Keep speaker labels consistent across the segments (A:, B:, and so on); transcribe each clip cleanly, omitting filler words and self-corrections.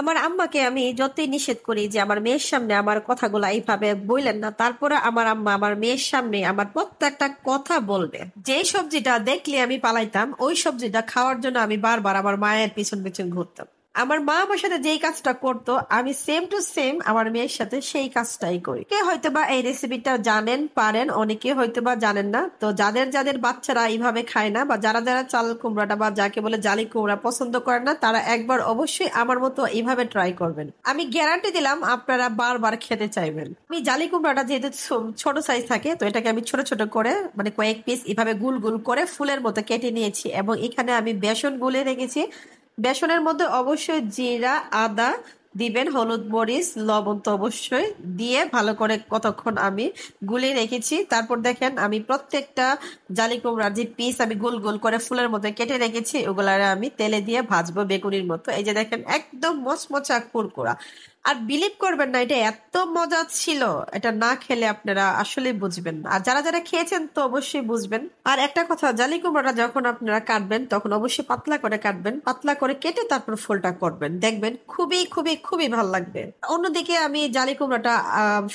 A: আমার আম্মাকে আমি যতই নিষেধ করি যে আমার মেয়ের সামনে আমার কথাগুলো এইভাবে বললেন না, তারপরে আমার আম্মা আমার মেয়ের সামনে আমার প্রত্যেকটা কথা বলবে। যে সবজিটা দেখলে আমি পালাইতাম, ওই সবজিটা খাওয়ার জন্য আমি বারবার আমার মায়ের পিছন পিছন ঘুরতাম। আমার মা আমার সাথে যেই কাজটা করতো আমি সেম টু সেম আমার মেয়ের সাথে সেই কাজটাই করি। কে হয়তোবা এই রেসিপিটা জানেন পারেন, অনেকে হয়তোবা জানেন না। তো যাদের যাদের বাচ্চারা এইভাবে খায় না, বা যারা যারা চাল কুমড়াটা বা যাকে বলে জালি কুমড়া পছন্দ করেন না, তারা একবার অবশ্যই আমার মতো এইভাবে ট্রাই করবেন। আমি গ্যারান্টি দিলাম আপনারা বারবার খেতে চাইবেন। আমি জালি কুমড়াটা যেহেতু ছোট সাইজ থাকে, তো এটাকে আমি ছোট ছোট করে মানে কয়েক পিস এভাবে গুল গুল করে ফুলের মতো কেটে নিয়েছি, এবং এখানে আমি বেসন গুলে রেখেছি। বেসনের মধ্যে অবশ্যই জিরা, আদা দিবেন, হলুদ, মরিচ, লবণ তো অবশ্যই দিয়ে ভালো করে কতক্ষণ আমি গুলিয়ে রেখেছি। তারপর দেখেন আমি প্রত্যেকটা জালি কুমড়ার যে পিস আমি গোল গোল করে ফুলের মধ্যে কেটে রেখেছি, ওগুলা আমি তেলে দিয়ে ভাজবো বেগুনির মতো। এই যে দেখেন একদম মচমচা কুরকুরা। আর বিলিভ করবেন না, এটা এত মজা ছিল, এটা না খেলে আপনারা আসলে বুঝবেন না। আর যারা যারা খেয়েছেন তো অবশ্যই বুঝবেন। আর একটা কথা, জালি কুমড়াটা যখন আপনারা কাটবেন তখন অবশ্যই পাতলা করে কাটবেন, পাতলা করে কেটে তারপর ফোলটা করবেন, দেখবেন খুবই খুবই খুবই ভালো লাগবে। অন্যদিকে আমি জালি কুমড়াটা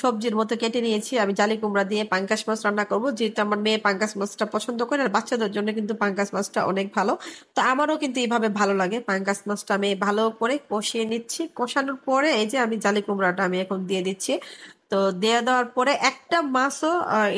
A: সবজির মতো কেটে নিয়েছি। আমি জালি কুমড়া দিয়ে পাঙ্গাস মাছ রান্না করবো, যেহেতু আমার মেয়ে পাঙ্গাস মাছটা পছন্দ করে, আর বাচ্চাদের জন্য কিন্তু পাঙ্গাস মাছটা অনেক ভালো। তো আমারও কিন্তু এইভাবে ভালো লাগে। পাঙ্গাস মাছটা আমি ভালো করে কষিয়ে নিচ্ছি, কষানোর পরে এই যে আমি জালি কুমড়াটা আমি এখন দিয়ে দিচ্ছি। তো দিয়ে দেওয়ার পরে একটা মাছও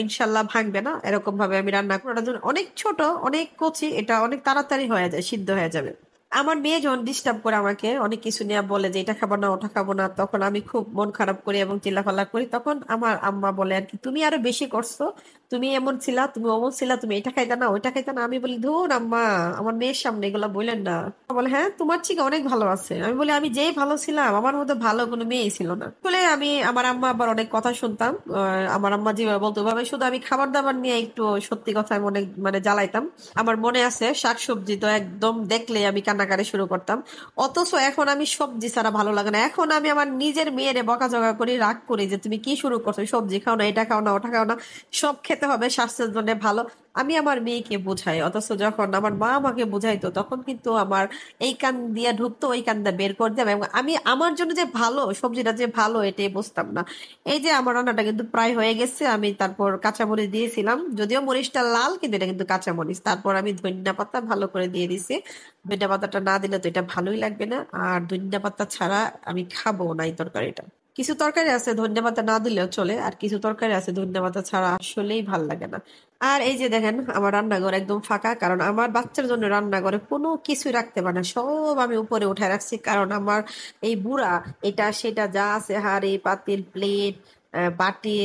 A: ইনশাল্লাহ ভাঙবে না, এরকম ভাবে আমি রান্না করি। ওটার জন্য অনেক ছোট, অনেক কচি, এটা অনেক তাড়াতাড়ি হয়ে যায়, সিদ্ধ হয়ে যাবে। আমার মেয়ে যখন ডিস্টার্ব করে আমাকে অনেক কিছু নিয়ে বলে যে এটা খাবো না ওটা খাবো না, তখন আমি খুব মন খারাপ করি এবং চিল্লাফাল্লা করি। তখন আমার আম্মা বলে আর কি, তুমি আরো বেশি করছো, তুমি এমন ছিলা, তুমি অমন ছিলা, তুমি এটা খাইতা না ওইটা খাইতা না। আমি বলি, ধুর আম্মা, আমার মেয়ের সামনে এগুলা বললেন না। বলে, হ্যাঁ তোমার থেকে অনেক ভালো আছে। আমি বলি, আমি যেই ভালো ছিলাম, আমার মধ্যে ভালো কোনো মেয়েই ছিল না। বলে আমি আমার আম্মা আবার অনেক কথা শুনতাম। আমার আম্মা যেভাবে বলতো ওভাবে শুধু আমি খাবার দাবার নিয়ে একটু সত্যি কথা আমি অনেক মানে জ্বালাইতাম। আমার মনে আছে শাকসবজি তো একদম দেখলে আমি কান্নাকাটি শুরু করতাম। অথচ এখন আমি সবজি ছাড়া ভালো লাগে না। এখন আমি আমার নিজের মেয়েরে বকাঝকা করি, রাগ করি যে তুমি কি শুরু করছো, সবজি খাও না, এটা খাও না, ওটা খাও না, সব খেতে হবে, স্বাস্থ্যের জন্য ভালো। আমি আমার মেয়েকে বোঝাই, অথচ যখন আমার মা আমাকে বোঝাইতো তখন কিন্তু আমার এই কান দিয়ে ঢুকতো, ওই কান দিয়ে বের করে দেবে, এবং আমি আমার জন্য যে ভালো, সবজিটা যে ভালো এটাই বুঝতাম না। এই যে আমার রান্নাটা কিন্তু প্রায় হয়ে গেছে। আমি তারপর কাঁচামরিচ দিয়েছিলাম, যদিও মরিচটা লাল কিন্তু এটা কিন্তু কাঁচামরিচ। তারপর আমি ধনিয়া পাতা ভালো করে দিয়ে দিছি। ধনিয়া পাতাটা না দিলে তো এটা ভালোই লাগবে না, আর ধনিয়া পাতা ছাড়া আমি খাবো না এই তরকারিটা। কিছু তরকারি আছে ধনিয়া পাতা না দিলেও চলে, আর কিছু তরকারি আছে ধনিয়া পাতা ছাড়া আসলেই ভাল লাগে না। আর এই যে দেখেন আমার রান্নাঘর একদম ফাঁকা, কারণ আমার বাচ্চার জন্য রান্নাঘরে কোনো কিছুই রাখতে পারে না, সব আমি উপরে উঠে রাখছি। কারণ আমার এই বুড়া এটা সেটা যা আছে, হাঁড়ি পাতিল প্লেট বাটি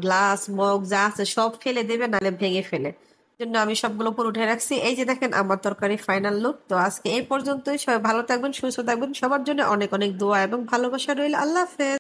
A: গ্লাস মগ যা আছে সব ফেলে দেবে, নাহলে ভেঙে ফেলে। জন্য আমি সবগুলো উপর উঠে রাখছি। এই যে দেখেন আমার তরকারি ফাইনাল লুক। তো আজকে এই পর্যন্তই। সবাই ভালো থাকবেন, সুস্থ থাকবেন, সবার জন্য অনেক অনেক দোয়া এবং ভালোবাসা রইল। আল্লাহ হাফেজ।